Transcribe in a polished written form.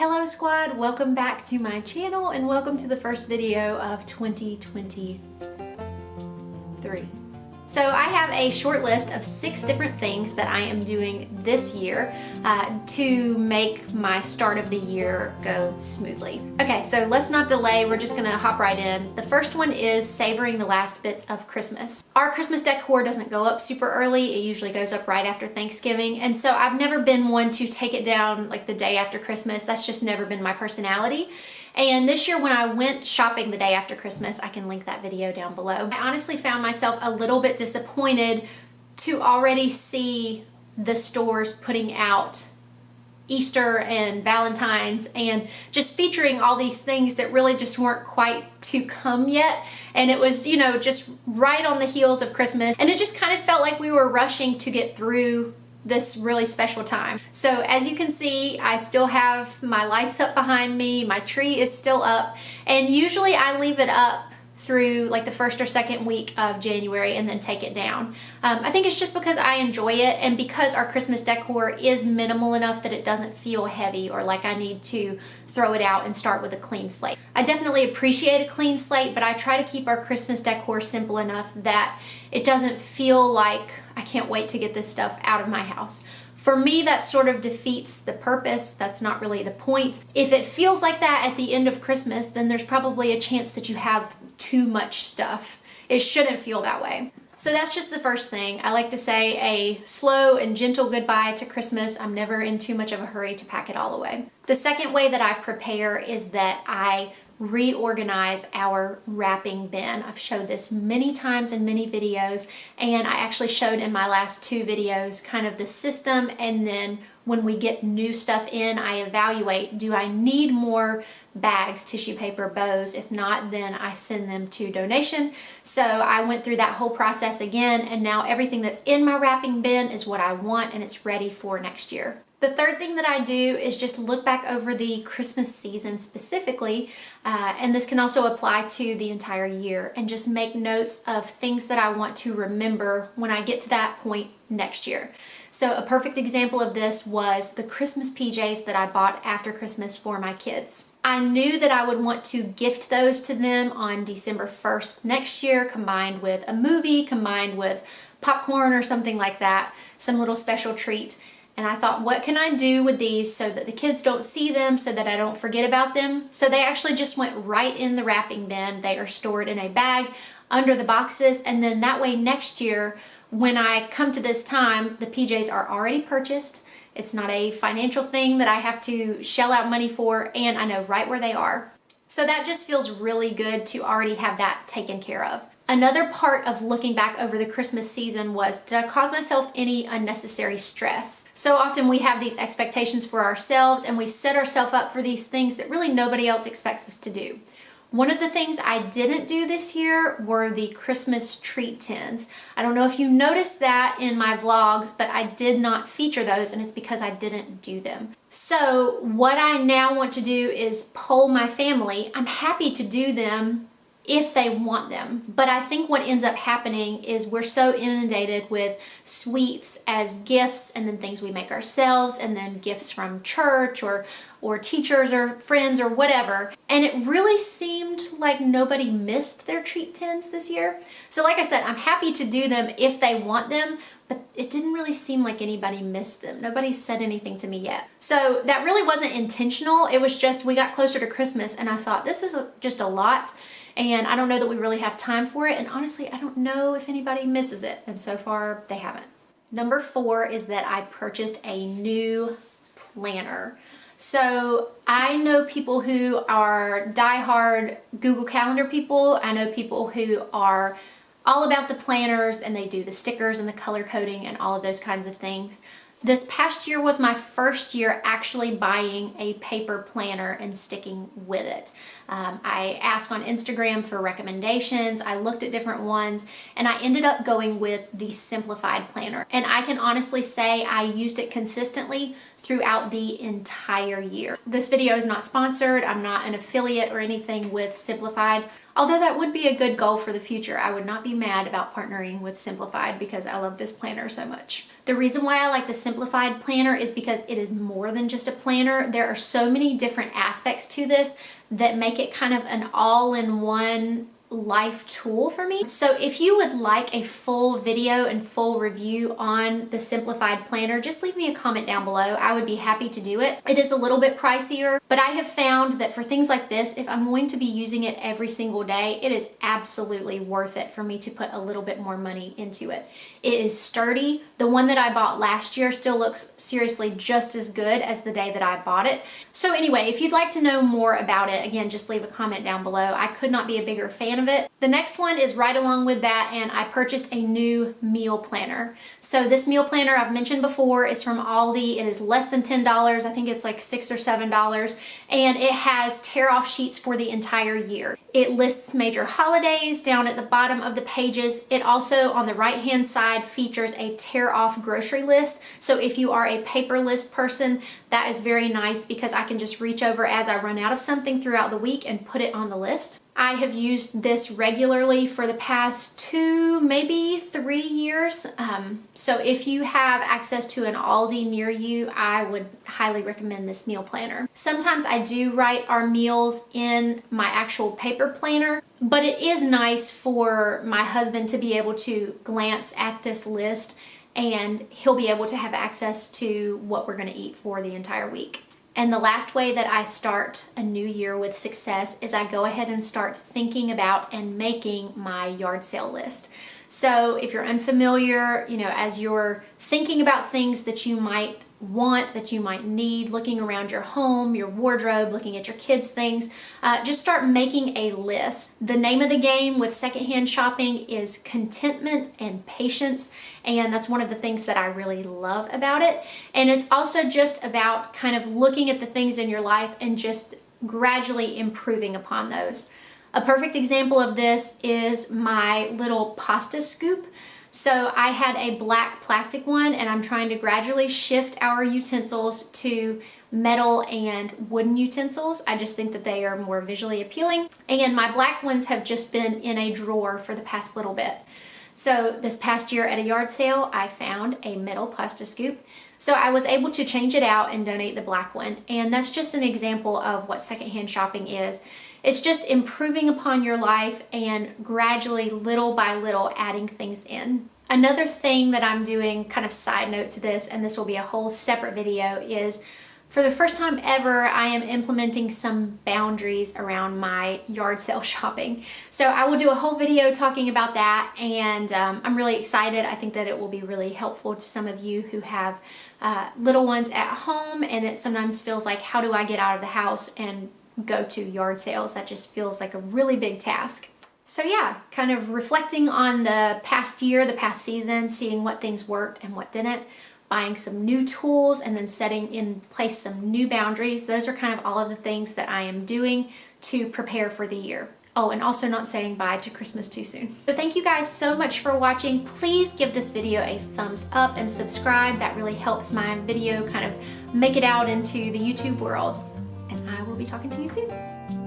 Hello squad, welcome back to my channel and welcome to the first video of 2023. So I have a short list of 6 different things that I am doing this year to make my start of the year go smoothly. Okay, so let's not delay, we're just gonna hop right in. The first one is savoring the last bits of Christmas. Our Christmas decor doesn't go up super early, it usually goes up right after Thanksgiving, and so I've never been one to take it down like the day after Christmas. That's just never been my personality. And this year when I went shopping the day after Christmas, I can link that video down below. I honestly found myself a little bit disappointed to already see the stores putting out Easter and Valentine's and just featuring all these things that really just weren't quite to come yet. And it was, you know, just right on the heels of Christmas. And it just kind of felt like we were rushing to get through this really special time. So as you can see, I still have my lights up behind me, my tree is still up, and usually I leave it up through like the first or second week of January and then take it down. I think it's just because I enjoy it and because our Christmas decor is minimal enough that it doesn't feel heavy or like I need to throw it out and start with a clean slate. I definitely appreciate a clean slate, but I try to keep our Christmas decor simple enough that it doesn't feel like I can't wait to get this stuff out of my house. For me, that sort of defeats the purpose. That's not really the point. If it feels like that at the end of Christmas, then there's probably a chance that you have too much stuff. It shouldn't feel that way. So that's just the first thing. I like to say a slow and gentle goodbye to Christmas. I'm never in too much of a hurry to pack it all away. The second way that I prepare is that I reorganize our wrapping bin. I've showed this many times in many videos, and I actually showed in my last 2 videos kind of the system, and then when we get new stuff in, I evaluate, do I need more bags, tissue paper, bows? If not, then I send them to donation. So I went through that whole process again, and now everything that's in my wrapping bin is what I want and it's ready for next year. The third thing that I do is just look back over the Christmas season specifically, and this can also apply to the entire year, and just make notes of things that I want to remember when I get to that point next year. So a perfect example of this was the Christmas PJs that I bought after Christmas for my kids. I knew that I would want to gift those to them on December 1st next year, combined with a movie, combined with popcorn or something like that, some little special treat. And I thought, what can I do with these so that the kids don't see them, so that I don't forget about them? So they actually just went right in the wrapping bin. They are stored in a bag under the boxes, and then that way next year, when I come to this time, the PJs are already purchased. It's not a financial thing that I have to shell out money for, and I know right where they are. So that just feels really good to already have that taken care of. Another part of looking back over the Christmas season was, did I cause myself any unnecessary stress? So often we have these expectations for ourselves and we set ourselves up for these things that really nobody else expects us to do. One of the things I didn't do this year were the Christmas treat tins. I don't know if you noticed that in my vlogs, but I did not feature those, and it's because I didn't do them. So what I now want to do is poll my family. I'm happy to do them if they want them. But I think what ends up happening is we're so inundated with sweets as gifts, and then things we make ourselves, and then gifts from church or teachers or friends or whatever. And it really seemed like nobody missed their treat tins this year. So like I said, I'm happy to do them if they want them, but it didn't really seem like anybody missed them. Nobody said anything to me yet. So that really wasn't intentional. It was just, we got closer to Christmas and I thought, this is just a lot. And I don't know that we really have time for it. And honestly, I don't know if anybody misses it. And so far, they haven't. Number 4 is that I purchased a new planner. So I know people who are diehard Google Calendar people. I know people who are all about the planners and they do the stickers and the color coding and all of those kinds of things. This past year was my first year actually buying a paper planner and sticking with it. I asked on Instagram for recommendations. I looked at different ones and I ended up going with the simplified planner. And I can honestly say I used it consistently throughout the entire year. This video is not sponsored. I'm not an affiliate or anything with Simplified, although that would be a good goal for the future. I would not be mad about partnering with Simplified because I love this planner so much. The reason why I like the Simplified planner is because it is more than just a planner. There are so many different aspects to this that make it kind of an all-in-one life tool for me. So if you would like a full video and full review on the Simplified planner, just leave me a comment down below. I would be happy to do it. It is a little bit pricier, but I have found that for things like this, if I'm going to be using it every single day, it is absolutely worth it for me to put a little bit more money into it. It is sturdy. The one that I bought last year still looks seriously just as good as the day that I bought it. So anyway, if you'd like to know more about it, again, just leave a comment down below. I could not be a bigger fan of it. The next one is right along with that, and I purchased a new meal planner. So this meal planner I've mentioned before is from Aldi. It is less than $10. I think it's like $6 or $7, and it has tear-off sheets for the entire year. It lists major holidays down at the bottom of the pages. It also, on the right-hand side, features a tear-off grocery list. So if you are a paper list person, that is very nice because I can just reach over as I run out of something throughout the week and put it on the list. I have used this regularly for the past 2, maybe 3 years. So if you have access to an Aldi near you, I would highly recommend this meal planner. Sometimes I do write our meals in my actual paper planner, but it is nice for my husband to be able to glance at this list and he'll be able to have access to what we're going to eat for the entire week. And the last way that I start a new year with success is I go ahead and start thinking about and making my yard sale list. So if you're unfamiliar, as you're thinking about things that you might want, that you might need, looking around your home, your wardrobe, looking at your kids' things, just start making a list. The name of the game with secondhand shopping is contentment and patience, and that's one of the things that I really love about it. And it's also just about kind of looking at the things in your life and just gradually improving upon those. A perfect example of this is my little pasta scoop. So I had a black plastic one and I'm trying to gradually shift our utensils to metal and wooden utensils. I just think that they are more visually appealing. And my black ones have just been in a drawer for the past little bit. So this past year at a yard sale, I found a metal pasta scoop. So I was able to change it out and donate the black one. And that's just an example of what secondhand shopping is. It's just improving upon your life and gradually, little by little, adding things in. Another thing that I'm doing, kind of side note to this, and this will be a whole separate video, is for the first time ever, I am implementing some boundaries around my yard sale shopping. So I will do a whole video talking about that, and I'm really excited. I think that it will be really helpful to some of you who have little ones at home, and it sometimes feels like, how do I get out of the house and go to yard sales? That just feels like a really big task. So yeah, kind of reflecting on the past year, the past season, seeing what things worked and what didn't, buying some new tools, and then setting in place some new boundaries. Those are kind of all of the things that I am doing to prepare for the year. Oh, and also not saying bye to Christmas too soon. So thank you guys so much for watching. Please give this video a thumbs up and subscribe. That really helps my video kind of make it out into the YouTube world. And I will be talking to you soon.